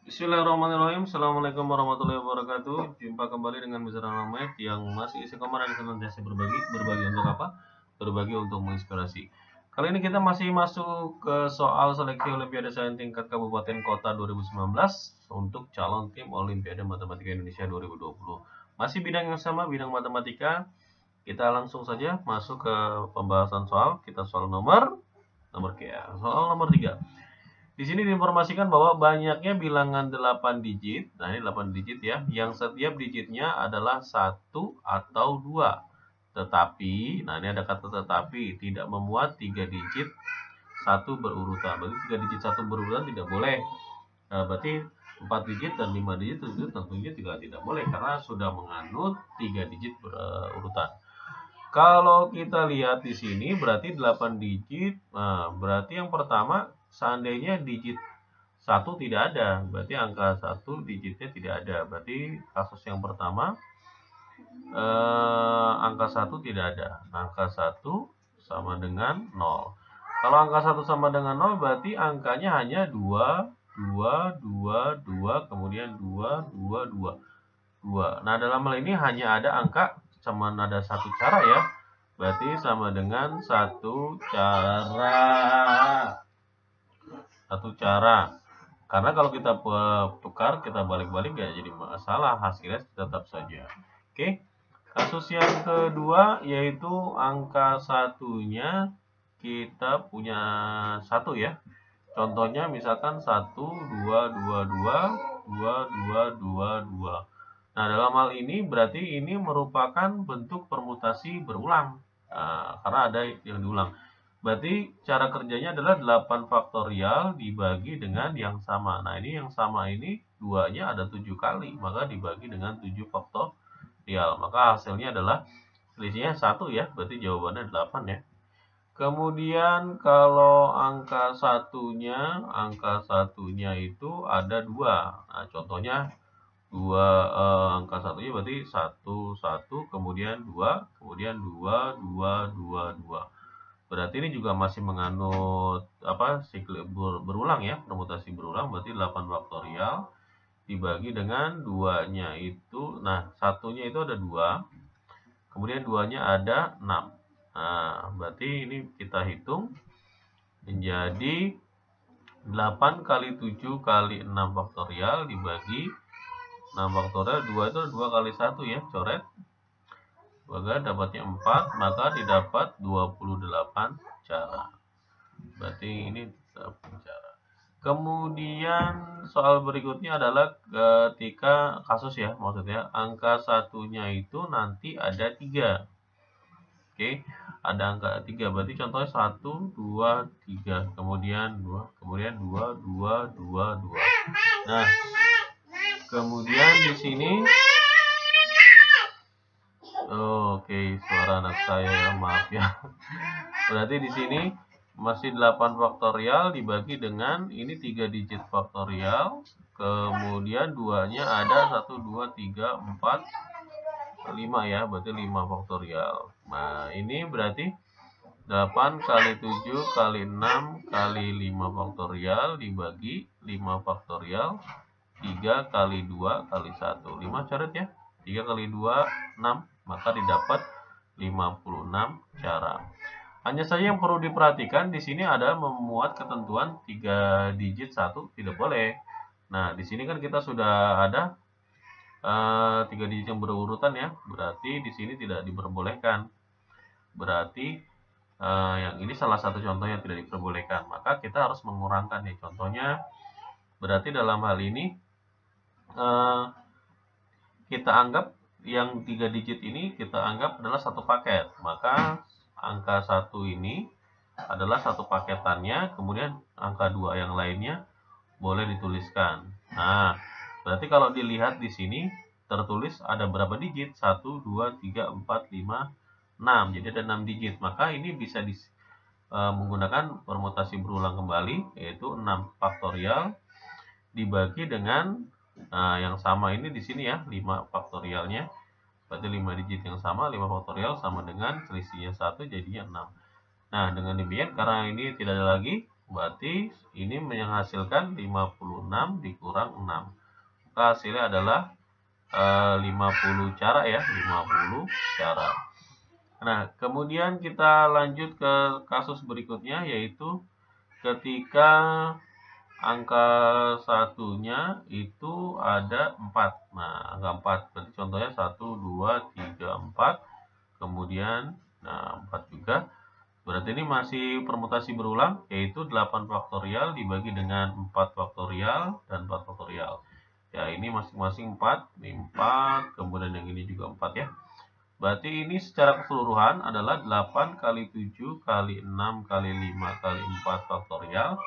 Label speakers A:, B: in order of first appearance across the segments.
A: Bismillahirrahmanirrahim. Assalamualaikum warahmatullahi wabarakatuh. Jumpa kembali dengan Mr. Ahmed yang masih isi komandan senantiasa berbagi untuk apa? Berbagi untuk menginspirasi. Kali ini kita masih masuk ke soal seleksi Olimpiade Sains tingkat Kabupaten Kota 2019 untuk calon tim Olimpiade Matematika Indonesia 2020. Masih bidang yang sama, bidang matematika. Kita langsung saja masuk ke pembahasan soal. Kita soal nomor soal nomor 3. Di sini diinformasikan bahwa banyaknya bilangan 8 digit, nah ini 8 digit ya, yang setiap digitnya adalah 1 atau 2. Tetapi, nah ini ada kata tetapi, tidak memuat 3 digit satu berurutan. Berarti 3 digit satu berurutan tidak boleh. Nah, berarti 4 digit dan 5 digit itu tentunya juga tidak boleh karena sudah menganut 3 digit berurutan. Kalau kita lihat di sini berarti 8 digit. Nah, berarti yang pertama seandainya digit 1 tidak ada, berarti angka 1 digitnya tidak ada. Berarti kasus yang pertama angka 1 tidak ada. Angka 1 sama dengan 0. Kalau angka 1 sama dengan 0 berarti angkanya hanya 2, 2, 2, 2, kemudian 2, 2, 2. 2. Nah, dalam hal ini hanya ada angka sama ada satu cara ya. Berarti sama dengan satu cara. Satu cara. Karena kalau kita tukar, kita balik-balik ya jadi masalah, hasilnya tetap saja. Oke. Kasus yang kedua yaitu angka satunya kita punya satu ya. Contohnya misalkan 1, 2, 2, 2, 2, 2, 2, 2. Nah, dalam hal ini berarti ini merupakan bentuk permutasi berulang. Nah, karena ada yang diulang. Berarti cara kerjanya adalah 8 faktorial dibagi dengan yang sama. Nah, ini yang sama ini 2-nya ada 7 kali, maka dibagi dengan 7 faktorial. Maka hasilnya adalah selisihnya 1 ya, berarti jawabannya 8 ya. Kemudian kalau angka satunya itu ada 2. Nah, contohnya 2 angka satunya berarti 1 1 kemudian 2 kemudian 2 2 2 2. Berarti ini juga masih menganut apa siklus berulang ya, permutasi berulang, berarti 8 faktorial dibagi dengan 2-nya itu, nah satunya itu ada 2, kemudian 2-nya ada 6. Nah, berarti ini kita hitung menjadi 8 kali 7 kali 6 faktorial dibagi 6 faktorial 2 itu 2 kali 1 ya, coret. Maka dapatnya 4, maka didapat 28 cara. Berarti ini cara. Kemudian soal berikutnya adalah ketika kasus ya, maksudnya angka satunya itu nanti ada 3. Oke, ada angka 3. Berarti contohnya 1, 2, 3, kemudian 2, kemudian 2, 2, 2, 2. Nah, kemudian di sini oke, suara anak saya ya, maaf ya. Berarti di sini masih 8 faktorial dibagi dengan ini 3 digit faktorial. Kemudian 2-nya ada 1, 2, 3, 4, 5 ya, berarti 5 faktorial. Nah, ini berarti 8 kali 7 kali 6 kali 5 faktorial dibagi 5 faktorial 3 kali 2 kali 1. 5 coret ya. 3 kali 2, 6. Maka didapat 56 cara. Hanya saja yang perlu diperhatikan di sini adalah memuat ketentuan 3 digit 1 tidak boleh. Nah, di sini kan kita sudah ada 3 digit yang berurutan ya. Berarti di sini tidak diperbolehkan. Berarti yang ini salah satu contoh yang tidak diperbolehkan. Maka kita harus mengurangkan nih. Contohnya berarti dalam hal ini kita anggap yang 3 digit ini kita anggap adalah satu paket. Maka angka 1 ini adalah satu paketannya, kemudian angka 2 yang lainnya boleh dituliskan. Nah, berarti kalau dilihat di sini tertulis ada berapa digit? 1, 2, 3, 4, 5, 6. Jadi ada 6 digit. Maka ini bisa menggunakan permutasi berulang kembali, yaitu 6 faktorial dibagi dengan yang sama ini di sini ya, 5 faktorialnya. Berarti 5 digit yang sama, 5 faktorial sama dengan selisihnya 1 jadinya 6. Nah, dengan demikian karena ini tidak ada lagi Berarti ini menghasilkan 56 dikurang 6. Maka hasilnya adalah 50 cara ya, 50 cara. Nah, kemudian kita lanjut ke kasus berikutnya, yaitu ketika angka satunya itu ada 4. Nah, angka 4. Berarti contohnya 1, 2, 3, 4. Kemudian, 4 juga. Berarti ini masih permutasi berulang, yaitu 8 faktorial dibagi dengan 4 faktorial dan 4 faktorial. Ya, ini masing-masing 4. Ini 4, kemudian yang ini juga 4 ya. Berarti ini secara keseluruhan adalah 8 kali 7 kali 6 kali 5 kali 4 faktorial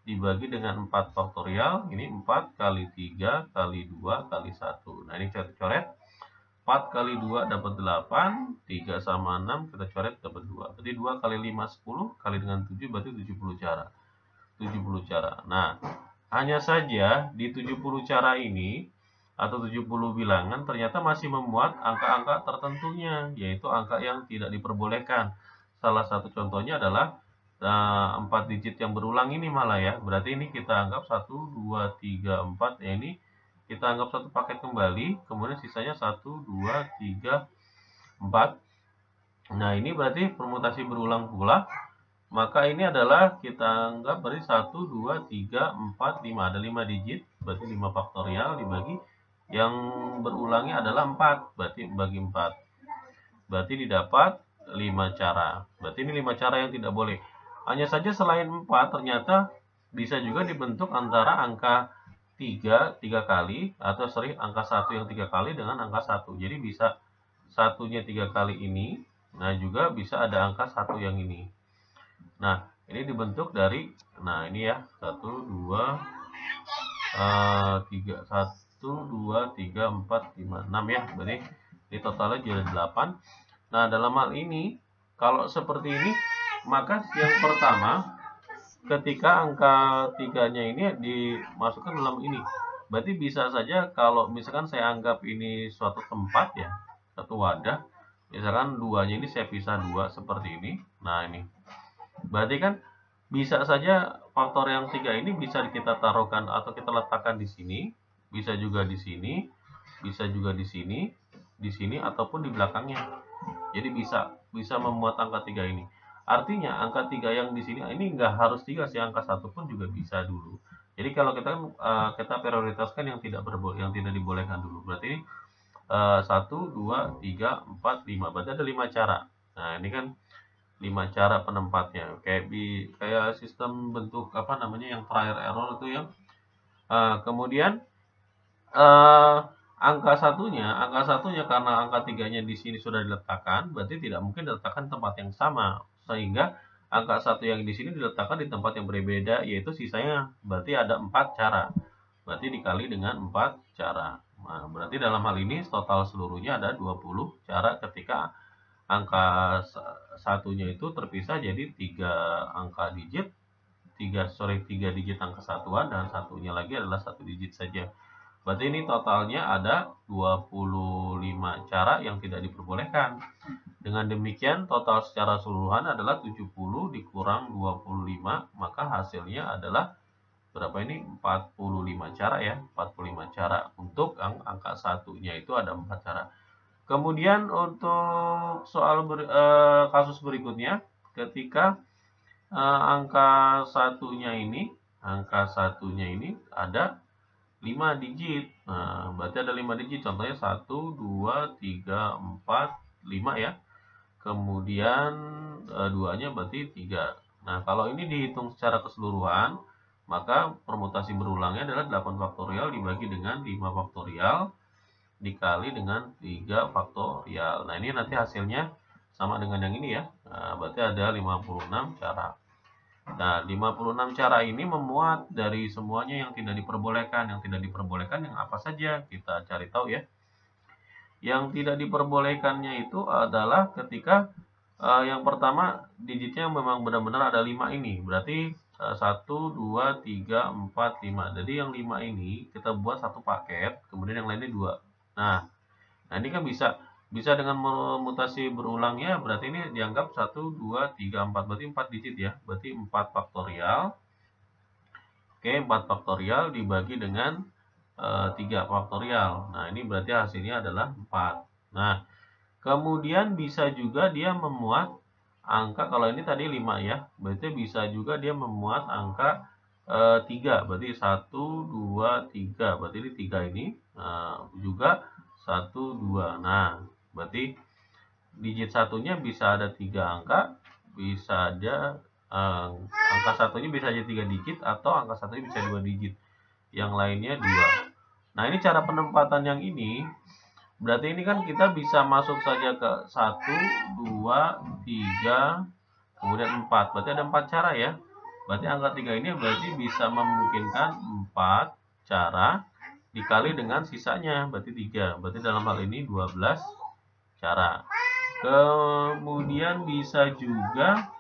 A: dibagi dengan 4 faktorial. Ini 4 kali 3 kali 2 kali 1. Nah, ini kita coret. 4 kali 2 dapat 8. 3 sama 6 kita coret dapat 2. Jadi 2 kali 5 10 kali dengan 7 berarti 70 cara. 70 cara. Nah, hanya saja di 70 cara ini atau 70 bilangan ternyata masih memuat angka-angka tertentunya, yaitu angka yang tidak diperbolehkan. Salah satu contohnya adalah 4 digit yang berulang ini malah ya. Berarti ini kita anggap 1, 2, 3, 4. Ya, ini kita anggap satu paket kembali. Kemudian sisanya 1, 2, 3, 4. Nah, ini berarti permutasi berulang pula. Maka ini adalah kita anggap berarti 1, 2, 3, 4, 5. Ada 5 digit. Berarti 5 faktorial dibagi. Yang berulangnya adalah 4, berarti bagi 4. Berarti didapat 5 cara. Berarti ini 5 cara yang tidak boleh. Hanya saja selain 4, ternyata bisa juga dibentuk antara angka 3 kali, atau angka 1 yang 3 kali dengan angka 1. Jadi bisa satunya 3 kali ini. Nah, juga bisa ada angka 1 yang ini. Nah, ini dibentuk dari, nah ini ya, 1, 2, 3, 1, 2, 3, 4, 5, 6 ya. Berarti ini totalnya jadi 8. Nah, dalam hal ini, kalau seperti ini, maka yang pertama, ketika angka 3-nya ini dimasukkan dalam ini. Berarti bisa saja kalau misalkan saya anggap ini suatu tempat ya, satu wadah. Misalkan 2-nya ini saya pisah 2 seperti ini. Nah, ini. Berarti kan bisa saja faktor yang 3 ini bisa kita taruhkan atau kita letakkan di sini. Bisa juga di sini, bisa juga di sini, ataupun di belakangnya. Jadi bisa memuat angka 3 ini. Artinya angka 3 yang di sini ini nggak harus 3 sih, angka 1 pun juga bisa dulu. Jadi kalau kita prioritaskan yang tidak dibolehkan dulu. Berarti ini 1, 2, 3, 4, 5. Berarti ada 5 cara. Nah, ini kan 5 cara penempatnya. Kayak sistem bentuk apa namanya yang trial error itu yang kemudian angka satunya karena angka 3-nya di sini sudah diletakkan, berarti tidak mungkin diletakkan tempat yang sama, sehingga angka 1 yang di sini diletakkan di tempat yang berbeda, yaitu sisanya berarti ada 4 cara. Berarti dikali dengan 4 cara. Nah, berarti dalam hal ini total seluruhnya ada 20 cara ketika angka satunya itu terpisah jadi 3 angka digit, 3 digit angka satuan, dan satunya lagi adalah 1 digit saja. Berarti ini totalnya ada 25 cara yang tidak diperbolehkan. Dengan demikian total secara keseluruhan adalah 70 dikurang 25, maka hasilnya adalah berapa ini? 45 cara ya, 45 cara. Untuk angka satunya itu ada 4 cara. Kemudian untuk kasus berikutnya, ketika angka satunya ini ada 5 digit. Nah, berarti ada 5 digit. Contohnya 1, 2, 3, 4, 5 ya. Kemudian 2-nya berarti 3. Nah, kalau ini dihitung secara keseluruhan, maka permutasi berulangnya adalah 8 faktorial dibagi dengan 5 faktorial dikali dengan 3 faktorial. Nah, ini nanti hasilnya sama dengan yang ini ya. Nah, berarti ada 56 cara. Nah, 56 cara ini memuat dari semuanya yang tidak diperbolehkan. Yang tidak diperbolehkan yang apa saja? Kita cari tahu ya. Yang tidak diperbolehkannya itu adalah ketika yang pertama digitnya memang benar-benar ada 5 ini. Berarti 1, 2, 3, 4, 5. Jadi yang 5 ini kita buat satu paket, kemudian yang lainnya 2. Nah, ini kan bisa dengan mutasi berulangnya, berarti ini dianggap 1, 2, 3, 4. Berarti 4 digit ya. Berarti 4 faktorial Oke, 4 faktorial dibagi dengan 3 faktorial. Nah, ini berarti hasilnya adalah 4. Nah, kemudian bisa juga dia memuat angka, kalau ini tadi 5 ya, berarti bisa juga dia memuat angka 3, berarti 1, 2, 3, berarti ini 3 ini, juga 1, 2. Nah, berarti digit satunya bisa ada 3 angka, bisa ada angka satunya bisa aja 3 digit, atau angka satunya bisa 2 digit, yang lainnya 2. Nah, ini cara penempatan yang ini, berarti ini kan kita bisa masuk saja ke 1, 2, 3, kemudian 4. Berarti ada 4 cara ya. Berarti angka 3 ini berarti bisa memungkinkan 4 cara dikali dengan sisanya, berarti 3. Berarti dalam hal ini 12 cara. Kemudian bisa juga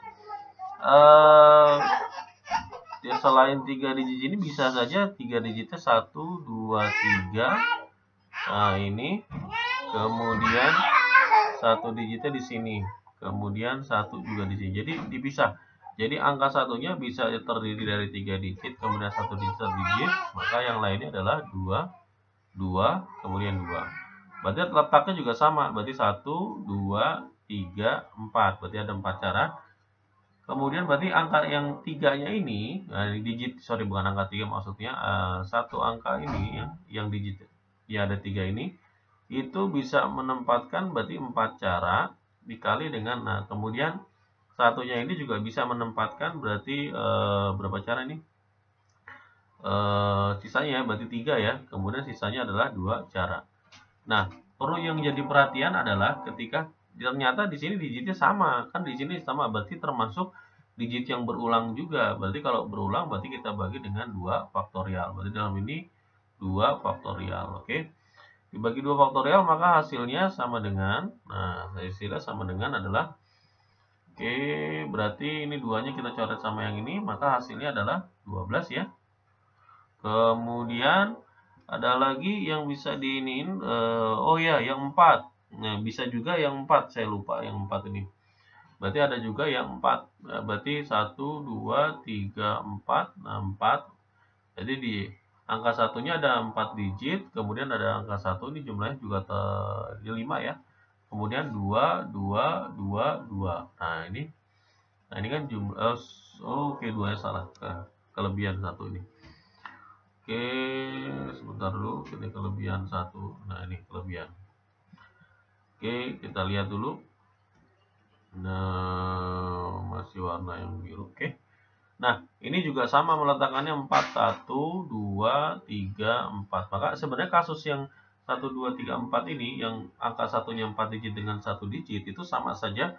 A: ya, selain 3 digit ini bisa saja 3 digitnya 1, 2, 3. Nah, ini. Kemudian 1 digitnya di sini. Kemudian 1 juga di sini. Jadi dipisah. Jadi angka satunya bisa terdiri dari 3 digit, kemudian 1 digit, maka yang lainnya adalah 2, 2, kemudian 2. Berarti letaknya juga sama. Berarti 1, 2, 3, 4. Berarti ada 4 cara. Kemudian berarti angka yang 3-nya ini, digit, sorry, bukan angka 3 maksudnya, satu angka ini yang digit ya ada 3 ini, itu bisa menempatkan berarti 4 cara dikali dengan, nah kemudian satunya ini juga bisa menempatkan berarti berapa cara ini? Sisanya berarti 3 ya, kemudian sisanya adalah 2 cara. Nah, perlu yang jadi perhatian adalah ketika ternyata di sini digitnya sama, kan di sini sama, berarti termasuk digit yang berulang juga. Berarti kalau berulang berarti kita bagi dengan 2 faktorial. Berarti dalam ini 2 faktorial, oke? Dibagi 2 faktorial maka hasilnya sama dengan, nah hasilnya sama dengan adalah, oke, berarti ini 2-nya kita coret sama yang ini, maka hasilnya adalah 12 ya. Kemudian ada lagi yang bisa diinin, oh ya, yang 4. Nah, bisa juga yang 4, saya lupa yang 4 ini. Berarti ada juga yang 4. Nah, berarti 1, 2, 3, 4. Nah, 4. Jadi di angka satunya ada 4 digit, kemudian ada angka 1, ini jumlahnya juga 5 ya. Kemudian 2, 2, 2, 2. Nah, ini kan jumlah, oke, 2-nya salah. Kelebihan 1 ini. Oke, sebentar dulu, ini kelebihan 1. Nah, ini kelebihan. Oke, kita lihat dulu. Nah, masih warna yang biru. Oke. Nah, ini juga sama meletakkannya 4, 1, 2, 3, 4. Maka sebenarnya kasus yang 1, 2, 3, 4 ini, yang angka satunya 4 digit dengan 1 digit, itu sama saja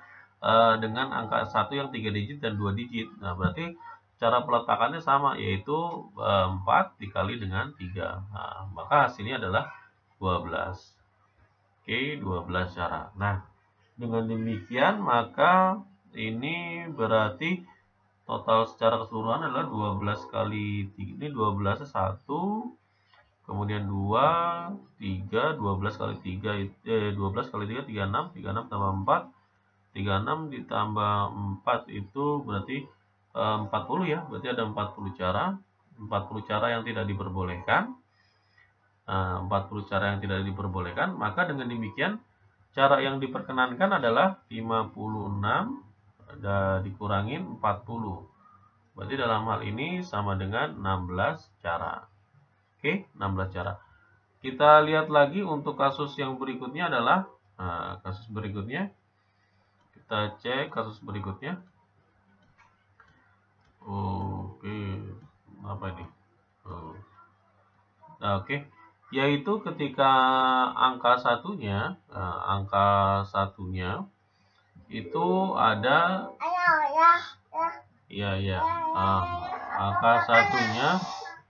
A: dengan angka 1 yang 3 digit dan 2 digit. Nah, berarti cara peletakannya sama, yaitu 4 dikali dengan 3. Nah, maka hasilnya adalah 12. Oke, 12 cara. Nah, dengan demikian maka ini berarti total secara keseluruhan adalah 12 kali 3. Ini 12-nya 1, kemudian 2, 3, 12 kali 3, 12 kali 3, 36, 36 tambah 4, 36 ditambah 4 itu berarti 40 ya, berarti ada 40 cara. 40 cara yang tidak diperbolehkan. 40 cara yang tidak diperbolehkan, maka dengan demikian cara yang diperkenankan adalah 56 dikurangin 40. Berarti dalam hal ini sama dengan 16 cara. Oke, 16 cara. Kita lihat lagi untuk kasus yang berikutnya adalah, kasus berikutnya. Kita cek kasus berikutnya. Oke, apa ini? Nah, oke. Yaitu ketika angka satunya itu ada, ya, angka satunya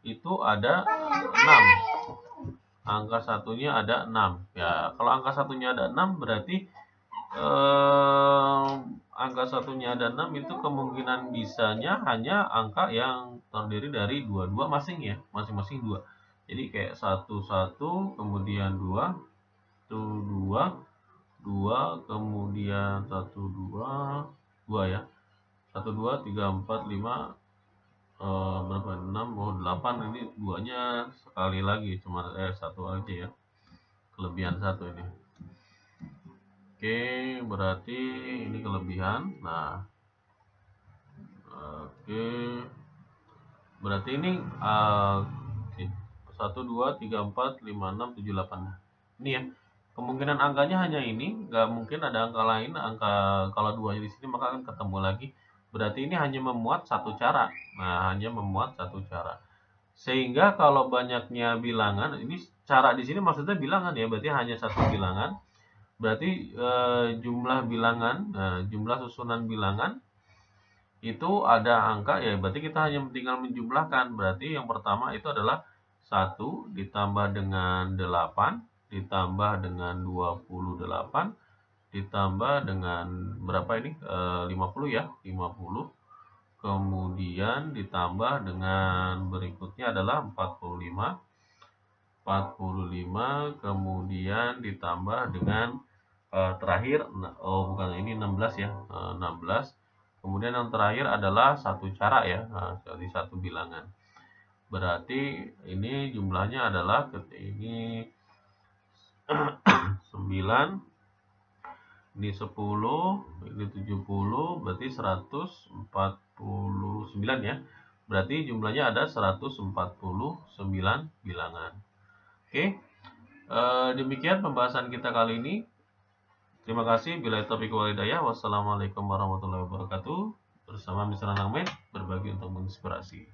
A: itu ada 6. Angka satunya ada 6. Ya, kalau angka satunya ada 6 berarti angka satunya ada 6 itu kemungkinan bisanya hanya angka yang terdiri dari dua-dua masing-masing 2. Jadi kayak 1, 1, kemudian 2, 2, 2, kemudian 1, 2, 2 ya. 1, 2, 3, 4, 5, berapa? 6, 8, ini duanya sekali lagi, cuma satu aja ya, kelebihan satu ini. Oke, berarti ini kelebihan. Nah, oke, berarti ini 1, 2, 3, 4, 5, 6, 7, 8. Ini ya, kemungkinan angkanya hanya ini, nggak mungkin ada angka lain. Kalau duanya di sini maka akan ketemu lagi. Berarti ini hanya memuat satu cara. Nah, hanya memuat satu cara. Sehingga kalau banyaknya bilangan, ini cara di sini maksudnya bilangan ya, berarti hanya satu bilangan. Berarti jumlah bilangan, jumlah susunan bilangan itu ada angka ya, berarti kita hanya tinggal menjumlahkan. Berarti yang pertama itu adalah 1 ditambah dengan 8 ditambah dengan 28 ditambah dengan berapa ini? 50 ya, 50. Kemudian ditambah dengan berikutnya adalah 45. 45 kemudian ditambah dengan terakhir, bukan, ini 16 ya, 16. Kemudian yang terakhir adalah satu cara ya, jadi satu bilangan. Berarti ini jumlahnya adalah ini 9, ini 10, ini 70, berarti 149 ya. Berarti jumlahnya ada 149 bilangan. Oke, demikian pembahasan kita kali ini. Terima kasih. Bila taufiq wal hidayah. Wassalamualaikum warahmatullahi wabarakatuh. Bersama Mr. Nangmen, berbagi untuk menginspirasi.